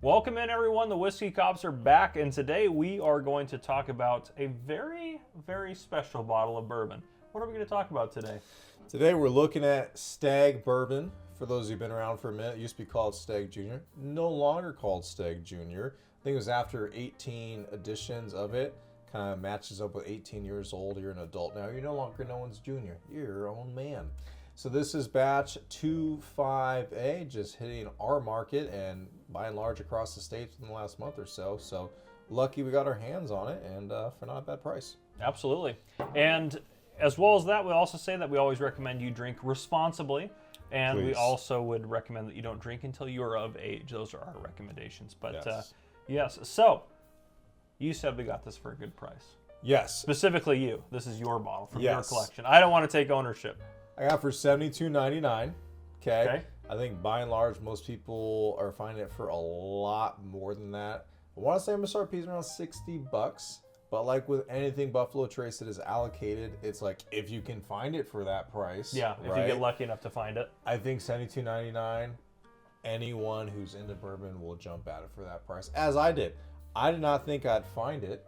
Welcome in, everyone. The Whiskey Cops are back, and today we are going to talk about a very, very special bottle of bourbon. What are we going to talk about today? Today we're looking at Stagg bourbon. For those who've been around for a minute, it used to be called Stagg Junior. No longer called Stagg Junior. I think it was after 18 editions of it. Kind of matches up with 18 years old. You're an adult now. You're no longer no one's junior. You're your own man. So this is batch 25A, just hitting our market and by and large across the states in the last month or so. So lucky we got our hands on it, and for not a bad price. Absolutely. And as well as that, we also say that we always recommend you drink responsibly. And we also would recommend that you don't drink until you are of age. Those are our recommendations. But yes. So you said we got this for a good price. Yes. Specifically you. This is your bottle from your collection. I don't want to take ownership. I got it for $72.99. Okay. I think by and large, most people are finding it for a lot more than that. I want to say MSRP is around $60, but like with anything Buffalo Trace that is allocated, it's like if you can find it for that price. Yeah, if you get lucky enough to find it. I think $72.99. Anyone who's into bourbon will jump at it for that price, as I did. I did not think I'd find it.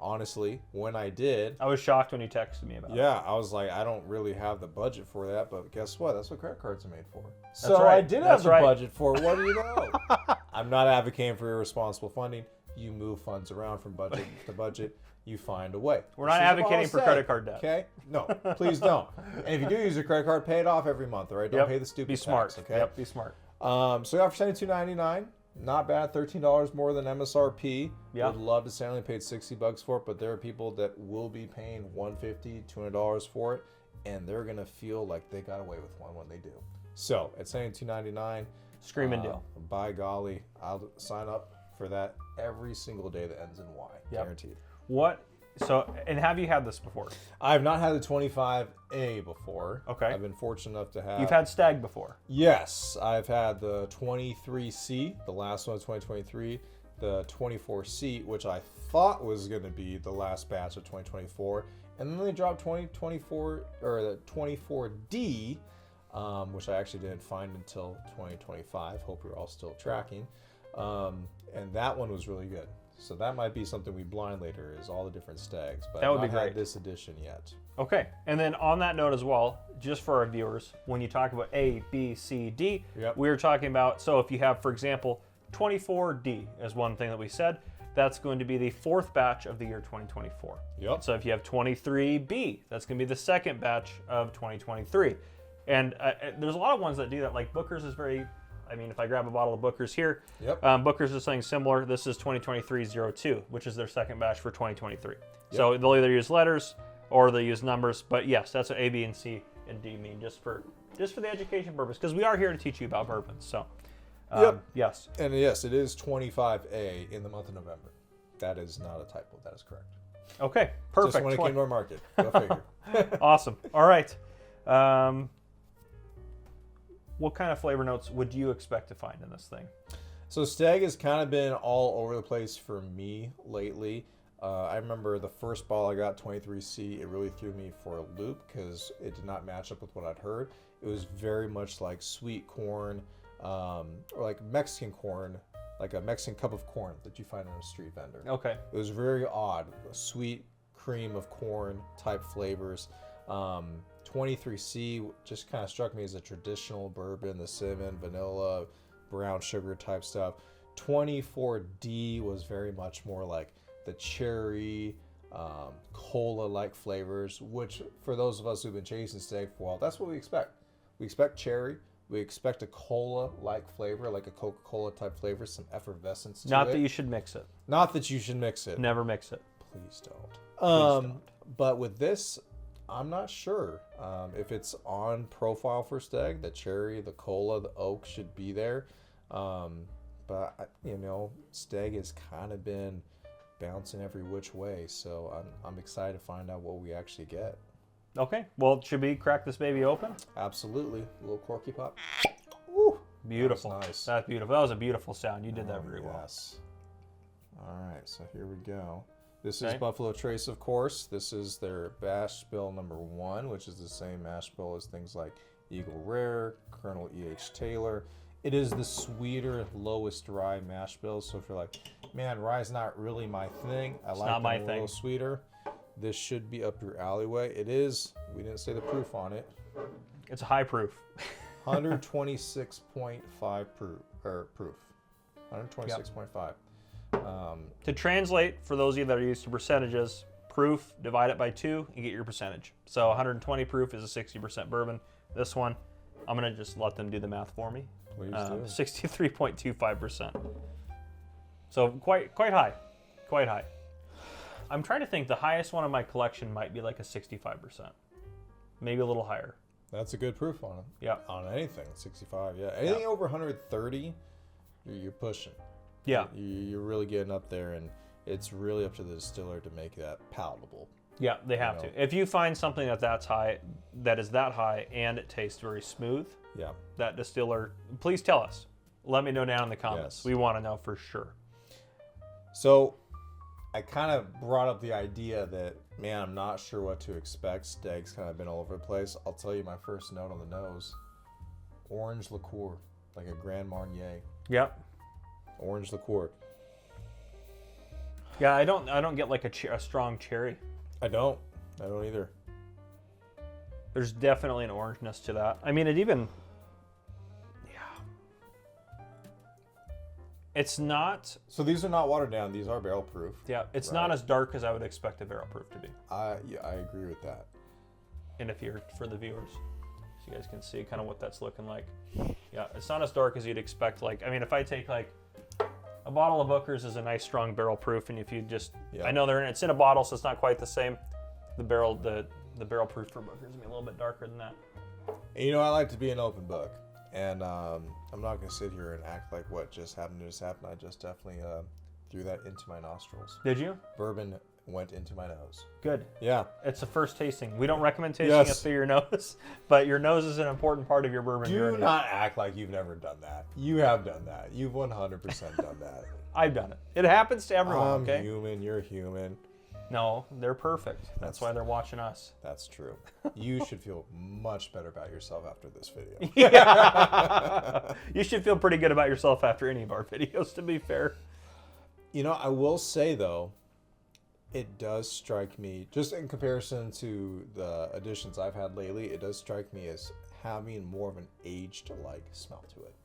Honestly, when I did, I was shocked when you texted me about it. Yeah, I was like, I don't really have the budget for that, but guess what? That's what credit cards are made for. That's so right. I did have the budget for it. What do you know? I'm not advocating for irresponsible funding. You move funds around from budget to budget. You find a way. We're not advocating for credit card debt. Okay? No, please don't. And if you do use your credit card, pay it off every month, all right? Don't pay the stupid Be smart. tax, okay? Yep, be smart. So I got for $72.99. Not bad, $13 more than MSRP. Would love to say I only paid $60 for it, but there are people that will be paying $150, $200 for it, and they're gonna feel like they got away with one when they do. So at $72.99, screaming deal. By golly, I'll sign up for that every single day that ends in Y, guaranteed. So, and have you had this before? I have not had the 25A before. Okay. I've been fortunate enough to have. You've had Stagg before? Yes. I've had the 23C, the last one of 2023, the 24C, which I thought was going to be the last batch of 2024. And then they dropped 2024, or the 24D, which I actually didn't find until 2025. Hope you're all still tracking. And that one was really good. So that might be something we blind later, is all the different Staggs. But that would I've be not great. had this edition yet. Okay. And then on that note as well, just for our viewers, when you talk about A, B, C, D, we're talking about, so if you have, for example, 24D is one thing that we said, that's going to be the fourth batch of the year 2024. Yep. So if you have 23B, that's going to be the second batch of 2023. And there's a lot of ones that do that, like Booker's is very... I mean, if I grab a bottle of Booker's here, Booker's is something similar. This is 2023-02, which is their second batch for 2023. So they'll either use letters or they'll use numbers. But yes, that's what A, B, and C, and D mean, just for the education purpose, because we are here to teach you about bourbon. So, yes. And yes, it is 25A in the month of November. That is not a typo. That is correct. Okay, perfect. Just when it came to our market. Go figure. Awesome. All right. What kind of flavor notes would you expect to find in this thing? So Stagg has kind of been all over the place for me lately. I remember the first bottle I got, 23C, it really threw me for a loop because it did not match up with what I'd heard. It was very much like sweet corn, or like Mexican corn, like a Mexican cup of corn that you find in a street vendor. Okay. It was very odd, sweet cream of corn type flavors. 23C just kind of struck me as a traditional bourbon, the cinnamon, vanilla, brown sugar type stuff. 24D was very much more like the cherry, cola-like flavors, which for those of us who've been chasing Stagg for a while, that's what we expect. We expect cherry. We expect a cola-like flavor, like a Coca-Cola type flavor, some effervescence to it. Not that you should mix it. Not that you should mix it. Never mix it. Please don't. Please don't. But with this, I'm not sure if it's on profile for Stagg. The cherry, the cola, the oak should be there. But, you know, Stagg has kind of been bouncing every which way. So I'm excited to find out what we actually get. Okay. Well, should we crack this baby open? Absolutely. A little corky pop. Woo. Beautiful. That's nice. That's beautiful. That was a beautiful sound. You did that very well. Yes. All right. So here we go. This is Buffalo Trace, of course. This is their mash bill number 1, which is the same mash bill as things like Eagle Rare, Colonel E.H. Taylor, It is the sweeter, lowest rye mash bill. So if you're like, man, rye's not really my thing. I like not my them a little thing. sweeter. This should be up your alleyway. It is. We didn't say the proof on it. It's a high proof. 126.5 proof. 126.5. To translate, for those of you that are used to percentages, proof, divide it by 2, you get your percentage. So 120 proof is a 60% bourbon. This one, I'm going to just let them do the math for me. Please do. 63.25%. So quite high. Quite high. I'm trying to think, the highest one in my collection might be like a 65%. Maybe a little higher. That's a good proof on it. Yeah. On anything, 65. Yeah. Anything over 130, you're pushing. Yeah. You're really getting up there, and it's really up to the distiller to make that palatable. Yeah, they have to. If you find something that's high, that is that high, and it tastes very smooth, that distiller, please tell us. Let me know down in the comments. Yes. We want to know for sure. So, I kind of brought up the idea that, man, I'm not sure what to expect. Stagg's kind of been all over the place. I'll tell you my first note on the nose. Orange liqueur, like a Grand Marnier. Yep. Orange liqueur. Yeah, I don't get like a strong cherry. I don't either. There's definitely an orangeness to that. I mean, it even... It's not... So these are not watered down. These are barrel proof. Yeah, it's not as dark as I would expect a barrel proof to be. I agree with that. And if you're, for the viewers, so you guys can see kind of what that's looking like. Yeah, it's not as dark as you'd expect. Like, I mean, if I take like a bottle of Booker's is a nice strong barrel proof, and if you just, I know it's in a bottle, so it's not quite the same. The barrel proof for Booker's is gonna be a little bit darker than that. And, you know, I like to be an open book. And I'm not going to sit here and act like what just happened. I just definitely threw that into my nostrils. Did you? Bourbon went into my nose. Good. Yeah. It's a first tasting. We don't recommend tasting it through your nose, but your nose is an important part of your bourbon journey. Do not act like you've never done that. You have done that. You've 100% done that. I've done it. It happens to everyone, okay? I'm human. You're human. No, they're perfect. That's why they're watching us. That's true. You should feel much better about yourself after this video. Yeah. You should feel pretty good about yourself after any of our videos, to be fair. You know, I will say, though, it does strike me, just in comparison to the additions I've had lately, it does strike me as having more of an aged-like smell to it.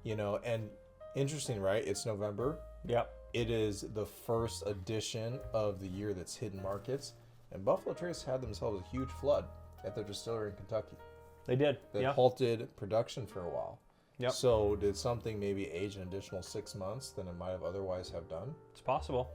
You know, and interesting, right? It's November. Yep. It is the first edition of the year that's hitting markets, and Buffalo Trace had themselves a huge flood at their distillery in Kentucky. They did. They halted production for a while. Yep. So did something maybe age an additional 6 months than it might have otherwise have done? It's possible.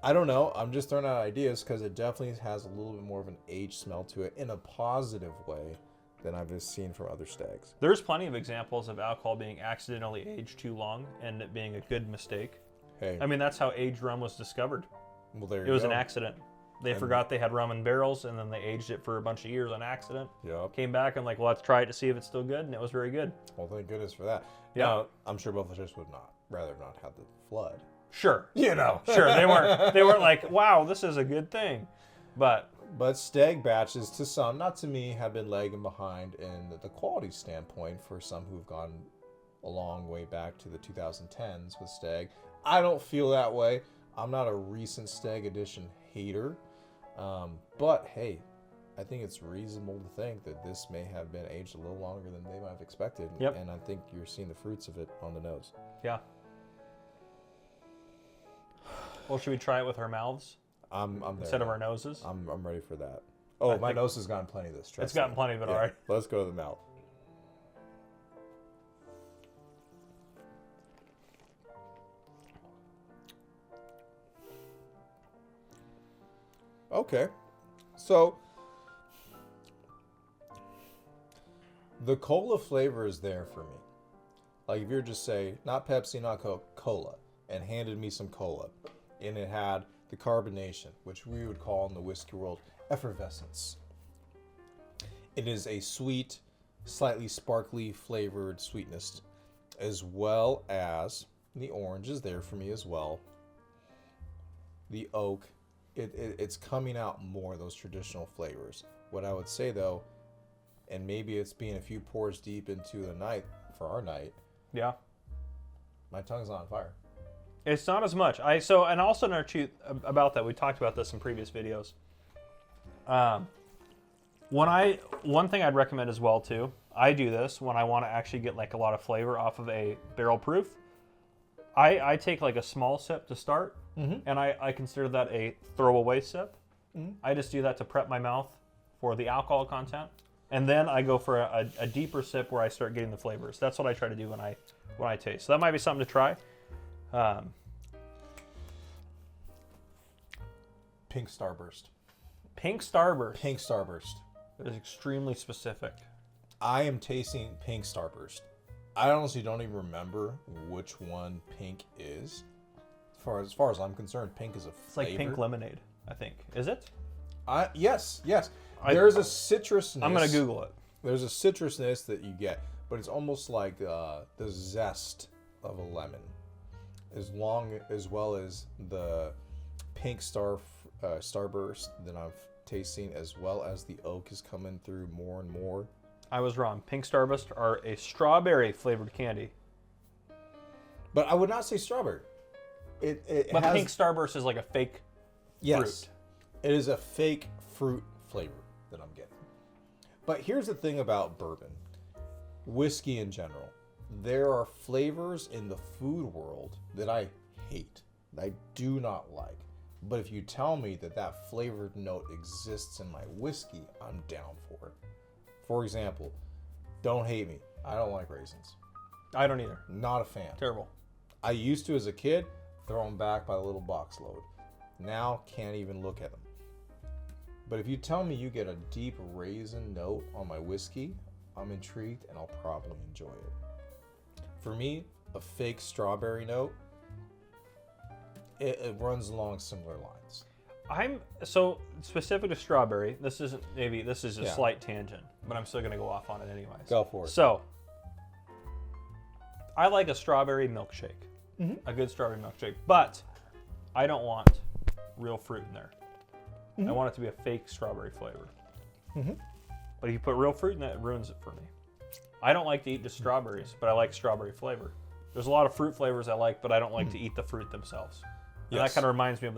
I don't know. I'm just throwing out ideas because it definitely has a little bit more of an aged smell to it in a positive way than I've just seen from other stags. There's plenty of examples of alcohol being accidentally aged too long and it being a good mistake. Hey. I mean, that's how aged rum was discovered. Well, there you go. It was an accident. They forgot they had rum in barrels, and then they aged it for a bunch of years on accident. Yep. Came back and like, well, let's try it to see if it's still good, and it was very good. Well, thank goodness for that. Yeah. Now, I'm sure Buffalo Trace would rather not have the flood. Sure. You know. Sure. They weren't like, wow, this is a good thing. But Stag batches, to some, not to me, have been lagging behind in the quality standpoint for some who've gone a long way back to the 2010s with Stag. I don't feel that way. I'm not a recent Stag edition hater. But, hey, I think it's reasonable to think that this may have been aged a little longer than they might have expected. Yep. And I think you're seeing the fruits of it on the nose. Yeah. Well, should we try it with our mouths? I'm there. Instead of our noses? I'm ready for that. Oh, my nose has gotten plenty of this. It's gotten plenty of it, all right. Let's go to the mouth. Okay. So, the cola flavor is there for me. Like if you're just say, not Pepsi, not Coke, cola, and handed me some cola, and it had the carbonation, which we would call in the whiskey world effervescence. It is a sweet, slightly sparkly flavored sweetness, as well as the orange is there for me as well. The oak, it's coming out more, those traditional flavors. What I would say though, and maybe it's being a few pours deep into the night, for our night. Yeah. My tongue's not on fire. It's not as much. And also another truth about that, we talked about this in previous videos. One thing I'd recommend as well too, I do this when I want to actually get like a lot of flavor off of a barrel proof. I take like a small sip to start, and I consider that a throwaway sip. I just do that to prep my mouth for the alcohol content, and then I go for a deeper sip where I start getting the flavors. That's what I try to do when I taste. So that might be something to try. Pink Starburst. Pink Starburst. Pink Starburst. It is extremely specific. I am tasting Pink Starburst. I honestly don't even remember which one Pink is. As far as I'm concerned, Pink is a flavor. It's like pink lemonade, I think. Is it? Yes. There's a citrusness. I'm going to Google it. There's a citrusness that you get, but it's almost like the zest of a lemon, as well as the Pink Starburst that I'm tasting, as well as the oak is coming through more and more. I was wrong. Pink Starburst are a strawberry flavored candy. But I would not say strawberry. But Pink Starburst is like a fake fruit. It is a fake fruit flavor that I'm getting. But here's the thing about bourbon, whiskey in general. There are flavors in the food world that I hate, that I do not like. But if you tell me that flavored note exists in my whiskey, I'm down for it. For example, don't hate me. I don't like raisins. I don't either. Not a fan. Terrible. I used to as a kid, throw them back by the little box load. Now, can't even look at them. But if you tell me you get a deep raisin note on my whiskey, I'm intrigued and I'll probably enjoy it. For me, a fake strawberry note, it runs along similar lines. I'm so specific to strawberry. This is a slight tangent, but I'm still going to go off on it anyways. Go for it. So, I like a strawberry milkshake, a good strawberry milkshake, but I don't want real fruit in there. I want it to be a fake strawberry flavor. But if you put real fruit in it, it ruins it for me. I don't like to eat just strawberries, but I like strawberry flavor. There's a lot of fruit flavors I like, but I don't like to eat the fruit themselves. And that kind of reminds me of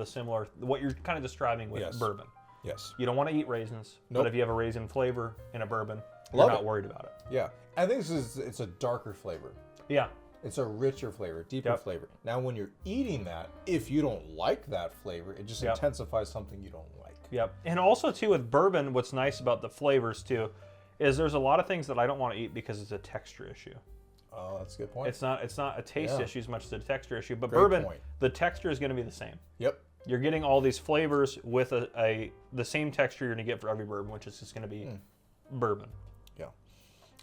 what you're kind of describing with bourbon. Yes. You don't want to eat raisins, but if you have a raisin flavor in a bourbon, you're not worried about it. Yeah. I think it's a darker flavor. Yeah. It's a richer flavor, deeper flavor. Now, when you're eating that, if you don't like that flavor, it just intensifies something you don't like. Yep. And also, too, with bourbon, what's nice about the flavors, too, is there's a lot of things that I don't want to eat because it's a texture issue. Oh, that's a good point. It's not a taste issue as much as a texture issue. But Great bourbon, point. the texture is going to be the same. Yep. You're getting all these flavors with the same texture you're going to get for every bourbon, which is just going to be bourbon. Yeah.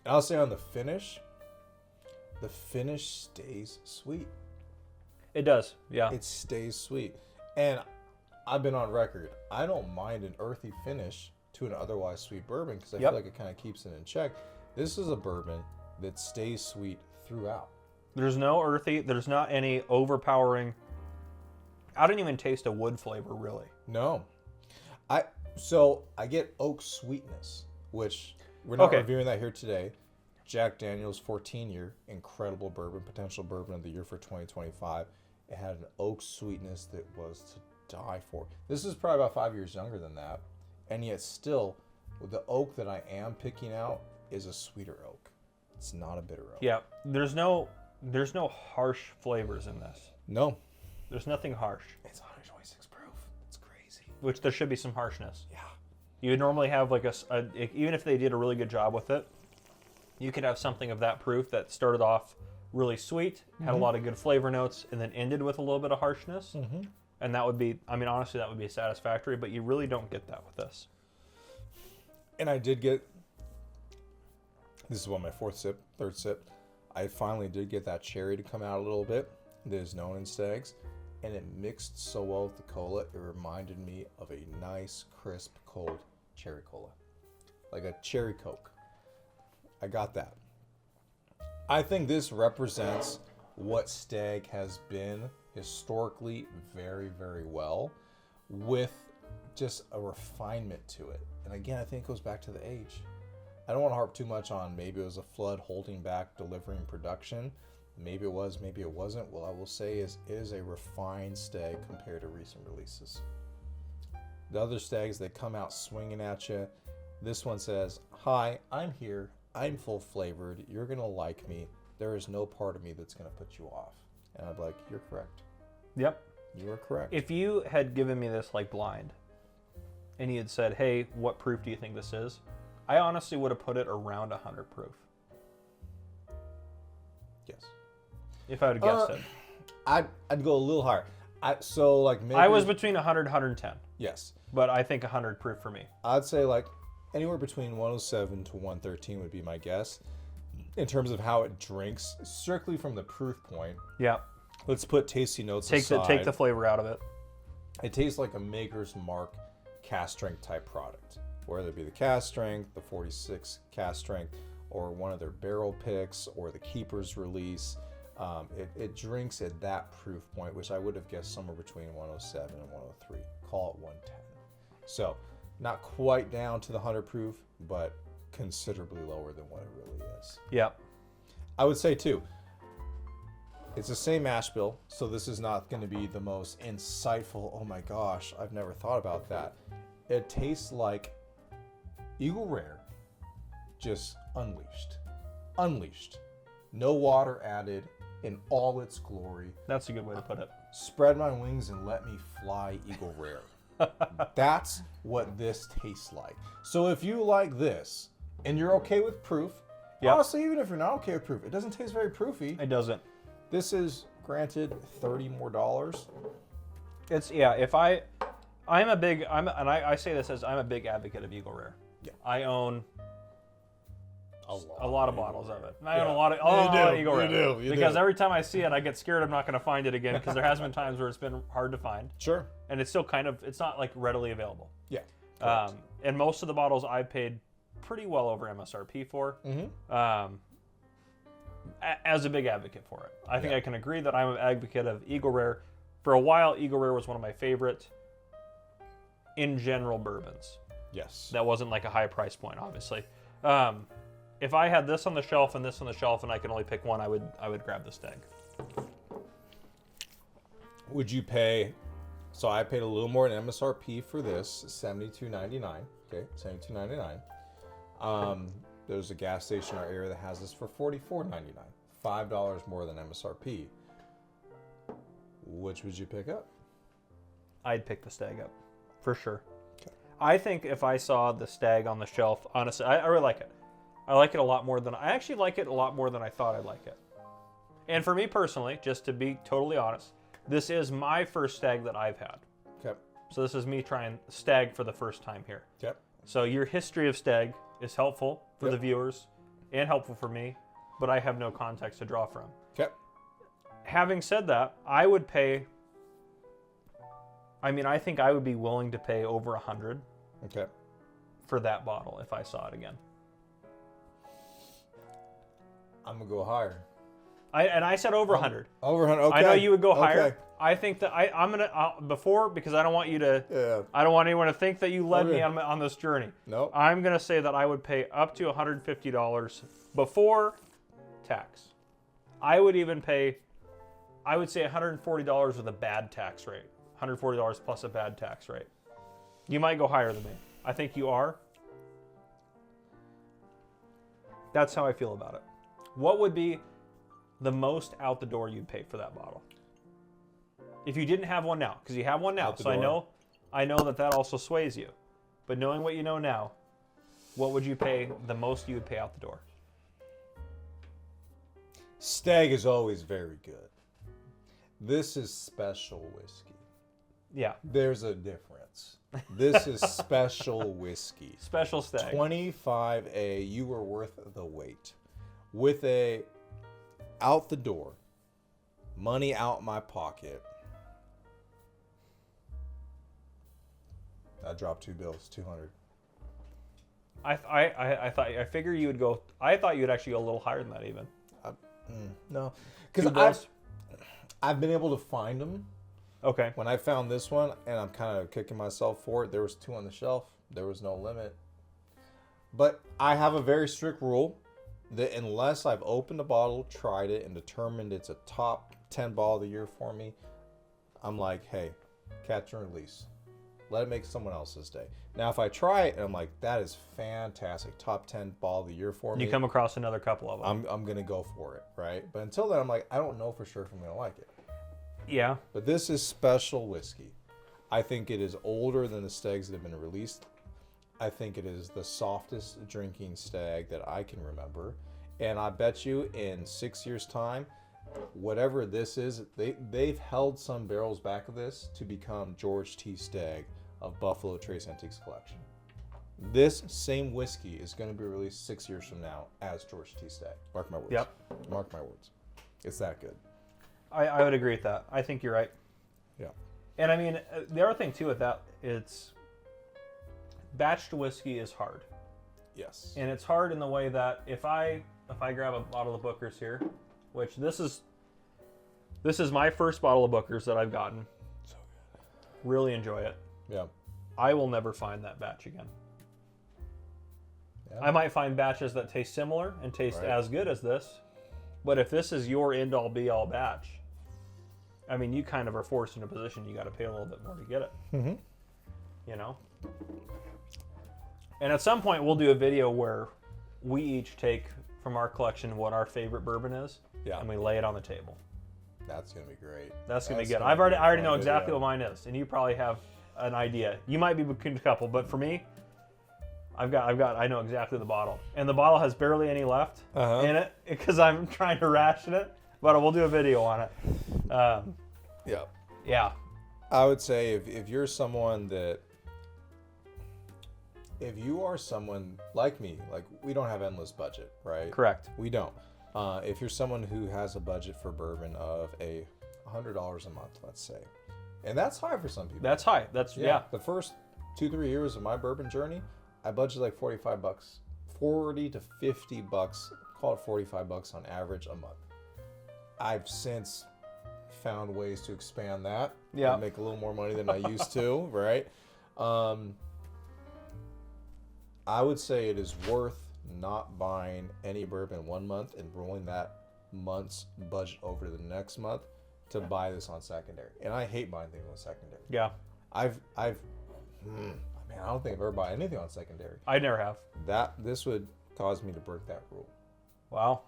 And I'll say on the finish stays sweet. It does, yeah. It stays sweet. And I've been on record. I don't mind an earthy finish to an otherwise sweet bourbon because I feel like it kind of keeps it in check. This is a bourbon that stays sweet throughout. There's no earthy. There's not any overpowering. I don't even taste a wood flavor, really. No. So I get oak sweetness, which we're not reviewing that here today. Jack Daniel's 14-year, incredible bourbon, potential bourbon of the year for 2025. It had an oak sweetness that was to die for. This is probably about 5 years younger than that. And yet still, the oak that I am picking out is a sweeter oak. It's not a bitter oak. Yeah, there's no harsh flavors in this. No. There's nothing harsh. It's 126 proof. It's crazy. Which there should be some harshness. Yeah. You would normally have like even if they did a really good job with it, you could have something of that proof that started off really sweet, had a lot of good flavor notes, and then ended with a little bit of harshness. And that would be, honestly, that would be satisfactory, but you really don't get that with this. And I did this is my third sip. I finally did get that cherry to come out a little bit that is known in Staggs. And it mixed so well with the cola, it reminded me of a nice, crisp, cold cherry cola. Like a cherry Coke. I got that. I think this represents what Stagg has been historically very, very well, with just a refinement to it. And again, I think it goes back to the age. I don't want to harp too much on maybe it was a flood holding back delivering production. Maybe it was, maybe it wasn't. What I will say is it is a refined Stagg compared to recent releases. The other Staggs, they come out swinging at you. This one says, hi, I'm here. I'm full flavored. You're going to like me. There is no part of me that's going to put you off. And I'd be like, you're correct. Yep. You are correct. If you had given me this like blind and you had said, hey, what proof do you think this is? I honestly would have put it around 100 proof. Yes. If I would have guessed it. I'd go a little higher. Maybe I was between 100 and 110. Yes. But I think 100 proof for me. I'd say like anywhere between 107 to 113 would be my guess. In terms of how it drinks, strictly from the proof point. Yeah. Let's put tasty notes aside. Take the flavor out of it. It tastes like a Maker's Mark cast strength type product. Whether it be the cast strength, the 46 cast strength, or one of their barrel picks, or the Keeper's release. It drinks at that proof point, which I would have guessed somewhere between 107 and 103. Call it 110. So, not quite down to the 100 proof, but considerably lower than what it really is. Yeah. I would say, too, it's the same mash bill, so this is not going to be the most insightful, oh my gosh, I've never thought about that. It tastes like Eagle Rare, just unleashed. Unleashed. No water added in all its glory. That's a good way to put it. Spread my wings and let me fly, Eagle Rare. That's what this tastes like. So if you like this and you're okay with proof, honestly, even if you're not okay with proof, it doesn't taste very proofy. It doesn't. This is granted $30 more. It's if I say this as I'm a big advocate of Eagle Rare. Yeah. I own a lot of bottles of it. I own a lot of Eagle Rare. Because every time I see it, I get scared I'm not going to find it again because there has been times where it's been hard to find. Sure. And it's still it's not like readily available. Yeah. And most of the bottles I paid pretty well over MSRP for. Mm-hmm. As a big advocate for it. I think I can agree that I'm an advocate of Eagle Rare. For a while, Eagle Rare was one of my favorite in general bourbons. Yes. That wasn't like a high price point, obviously. If I had this on the shelf and this on the shelf and I could only pick one, I would grab the Stagg. Would you pay? So I paid a little more than MSRP for this, $72.99. Okay, $72.99. There's a gas station in our area that has this for $44.99, $5 more than MSRP. Which would you pick up? I'd pick the Stagg up, for sure. Okay. I think if I saw the Stagg on the shelf, honestly, I really like it. I like it a lot more than I actually like it a lot more than I thought I'd like it. And for me personally, just to be totally honest, this is my first Stagg that I've had. Okay. So this is me trying Stagg for the first time here. Okay. So your history of Stagg is helpful for the viewers and helpful for me, but I have no context to draw from. Okay. Having said that, I would pay. I mean, I think I would be willing to pay over 100. Okay. For that bottle if I saw it again. I'm gonna go higher. I said over 100. Over 100. Okay. I know you would go higher. Okay. I think that I'm gonna before because I don't want you to. Yeah. I don't want anyone to think that you led me on this journey. No. I'm gonna say that I would pay up to $150 before tax. I would even pay. I would say $140 with a bad tax rate. $140 plus a bad tax rate. You might go higher than me. I think you are. That's how I feel about it. What would be the most out the door you'd pay for that bottle? If you didn't have one now, because you have one now, so I know that also sways you. But knowing what you know now, what would you pay the most you would pay out the door? Stagg is always very good. This is special whiskey. Yeah. There's a difference. This is special whiskey. Special Stagg. 25A, you were worth the wait. With a out the door, money out my pocket. I dropped 2 bills, 200. I figure you would go. I thought you would actually go a little higher than that even. No, because I've been able to find them. Okay. When I found this one, and I'm kind of kicking myself for it, there was 2 on the shelf. There was no limit. But I have a very strict rule that unless I've opened a bottle, tried it, and determined it's a top 10 bottle of the year for me, I'm like, hey, catch and release. Let it make someone else's day. Now, if I try it and I'm like, that is fantastic, top 10 bottle of the year for me. You come across another couple of them. I'm going to go for it, right? But until then, I'm like, I don't know for sure if I'm going to like it. Yeah. But this is special whiskey. I think it is older than the Staggs that have been released. I think it is the softest drinking Stagg that I can remember. And I bet you in 6 years' time, whatever this is, they've held some barrels back of this to become George T. Stagg of Buffalo Trace Antiques Collection. This same whiskey is going to be released 6 years from now as George T. Stagg. Mark my words. Yep. Mark my words. It's that good. I would agree with that. I think you're right. Yeah. And I mean, the other thing too with that, it's batched whiskey is hard. Yes. And it's hard in the way that if I grab a bottle of Booker's here, which this is my first bottle of Booker's that I've gotten. So good. Really enjoy it. Yeah. I will never find that batch again. Yeah. I might find batches that taste similar and taste as good as this, but if this is your end-all be-all batch, I mean, you kind of are forced in a position you got to pay a little bit more to get it. Mm-hmm. You know? And at some point, we'll do a video where we each take from our collection what our favorite bourbon is, and we lay it on the table. That's gonna be great. That's gonna be good. I already know exactly what mine is, and you probably have an idea. You might be between a couple, but for me, I know exactly the bottle, and the bottle has barely any left in it because I'm trying to ration it. But we'll do a video on it. Yeah. I would say if you're someone that, if you are someone like me, like we don't have endless budget, right? Correct. We don't. If you're someone who has a budget for bourbon of $100 a month, let's say, and that's high for some people. That's high. That's yeah. The first 2-3 years of my bourbon journey, I budgeted like $45, $40 to $50, call it $45 on average a month. I've since found ways to expand that. Yeah. And make a little more money than I used to, right? I would say it is worth not buying any bourbon 1 month and rolling that month's budget over to the next month to buy this on secondary. And I hate buying things on secondary. Yeah. I don't think I've ever bought anything on secondary. I never have. This would cause me to break that rule. Wow.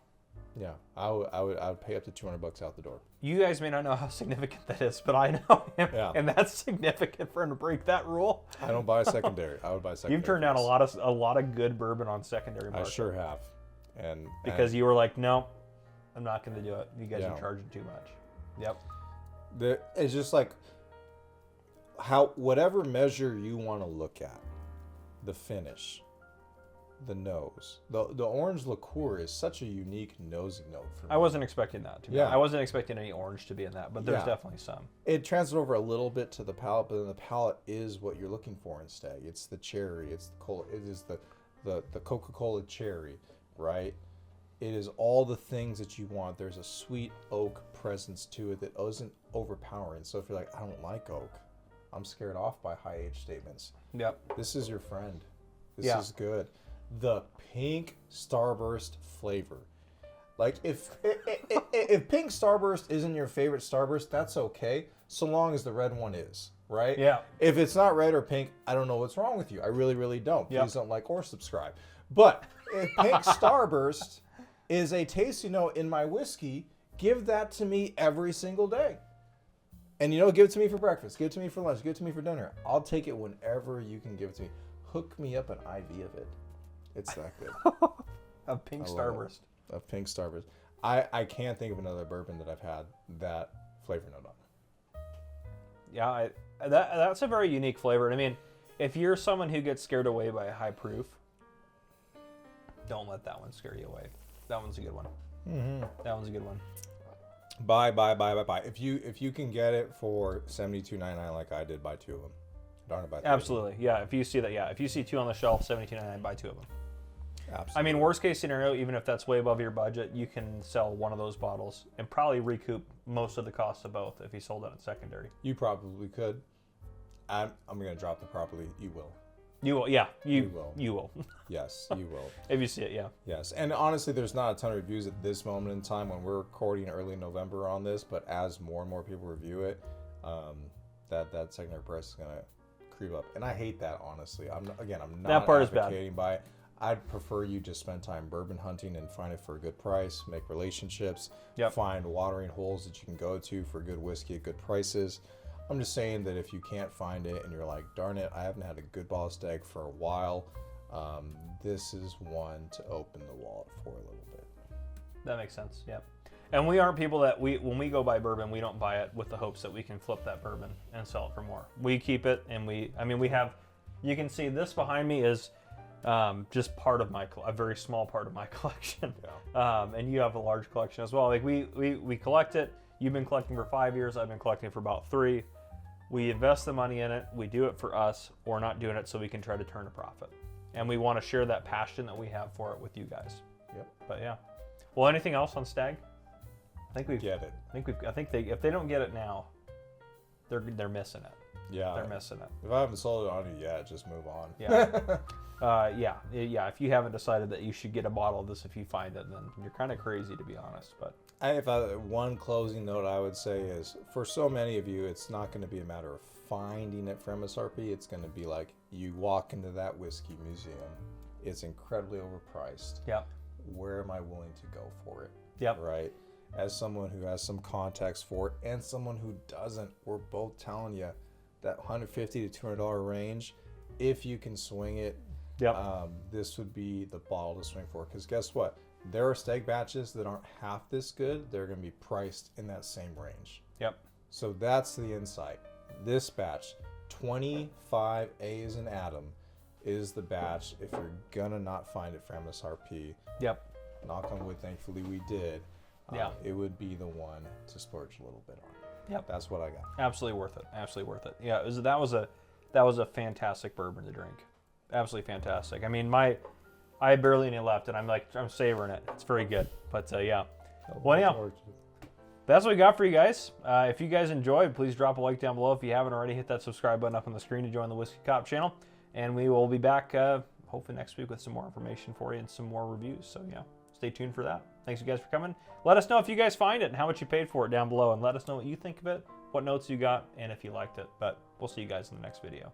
Yeah, I would pay up to $200 out the door. You guys may not know how significant that is, but I know him, and that's significant for him to break that rule. I don't buy secondary. I would buy secondary. You've turned down a lot of good bourbon on secondary market. I sure have, because you were like, no, I'm not going to do it. You guys are charging too much. Yep. It's just like whatever measure you want to look at, the finish, the nose. The orange liqueur is such a unique nosing note for me. I wasn't expecting that to be. I wasn't expecting any orange to be in that, but there's definitely some. It transfers over a little bit to the palate, but then the palate is what you're looking for in Stagg. It's the cherry, it's the cola, it is the Coca-Cola cherry, right? It is all the things that you want. There's a sweet oak presence to it that isn't overpowering. So if you're like, I don't like oak, I'm scared off by high age statements. Yep. This is your friend. This is good. The pink Starburst flavor. Like if pink Starburst isn't your favorite Starburst, that's okay, so long as the red one is, right? Yeah. If it's not red or pink, I don't know what's wrong with you. I really, really don't. Please don't like or subscribe. But if pink Starburst is a tasty note in my whiskey, give that to me every single day. And give it to me for breakfast, give it to me for lunch, give it to me for dinner. I'll take it whenever you can give it to me. Hook me up an IV of it. It's that good. A pink Starburst. A pink Starburst. I can't think of another bourbon that I've had that flavor note on. Yeah, that's a very unique flavor. I mean, if you're someone who gets scared away by a high proof, don't let that one scare you away. That one's a good one. Mm-hmm. That one's a good one. Buy. If you can get it for $72.99 like I did, buy 2 of them. Don't buy 3. Absolutely. Yeah. If you see that, if you see 2 on the shelf, $72.99, buy 2 of them. Absolutely. I mean, worst case scenario, even if that's way above your budget, you can sell one of those bottles and probably recoup most of the costs of both if you sold it at secondary. You probably could. I'm going to drop the properly. You will. You will, yeah. You will. You will. Yes, you will. If you see it, yeah. Yes, and honestly, there's not a ton of reviews at this moment in time when we're recording early November on this. But as more and more people review it, that secondary price is gonna creep up, and I hate that, honestly. I'm not that part advocating by it. I'd prefer you just spend time bourbon hunting and find it for a good price, make relationships, find watering holes that you can go to for good whiskey at good prices. I'm just saying that if you can't find it and you're like, darn it, I haven't had a good bottle of Stagg for a while, this is one to open the wallet for a little bit. That makes sense, yeah. And we aren't people that, when we go buy bourbon, we don't buy it with the hopes that we can flip that bourbon and sell it for more. We keep it, and we have, you can see this behind me is just part of a very small part of my collection. Yeah. And you have a large collection as well. Like we collect it. You've been collecting for 5 years. I've been collecting for about 3. We invest the money in it. We do it for us. We're not doing it so we can try to turn a profit. And we want to share that passion that we have for it with you guys. Yep. But yeah. Well, anything else on Stagg? I think get it. I think if they don't get it now, they're missing it. Yeah. They're missing it. If I haven't sold it on you yet, just move on. Yeah. Yeah. If you haven't decided that you should get a bottle of this if you find it, then you're kind of crazy, to be honest. But one closing note I would say is, for so many of you, it's not going to be a matter of finding it for MSRP. It's going to be like you walk into that whiskey museum. It's incredibly overpriced. Yeah. Where am I willing to go for it? Yep. Right. As someone who has some context for it and someone who doesn't, we're both telling you that $150 to $200 range, if you can swing it, this would be the bottle to swing for. Because guess what? There are Stagg batches that aren't half this good. They're going to be priced in that same range. Yep. So that's the insight. This batch, 25 A's in Adam, is the batch. If you're going to not find it for MSRP, knock on wood, thankfully we did. It would be the one to splurge a little bit on. Yep. That's what I got. Absolutely worth it. Absolutely worth it. Yeah, that was a fantastic bourbon to drink. Absolutely fantastic. I mean, I had barely any left, and I'm savoring it. It's very good. But yeah. Well, yeah. That's what we got for you guys. If you guys enjoyed, please drop a like down below. If you haven't already, hit that subscribe button up on the screen to join the Whiskey Cop channel. And we will be back hopefully next week with some more information for you and some more reviews. So yeah, stay tuned for that. Thanks you guys for coming. Let us know if you guys find it and how much you paid for it down below, and let us know what you think of it, what notes you got, and if you liked it. But we'll see you guys in the next video.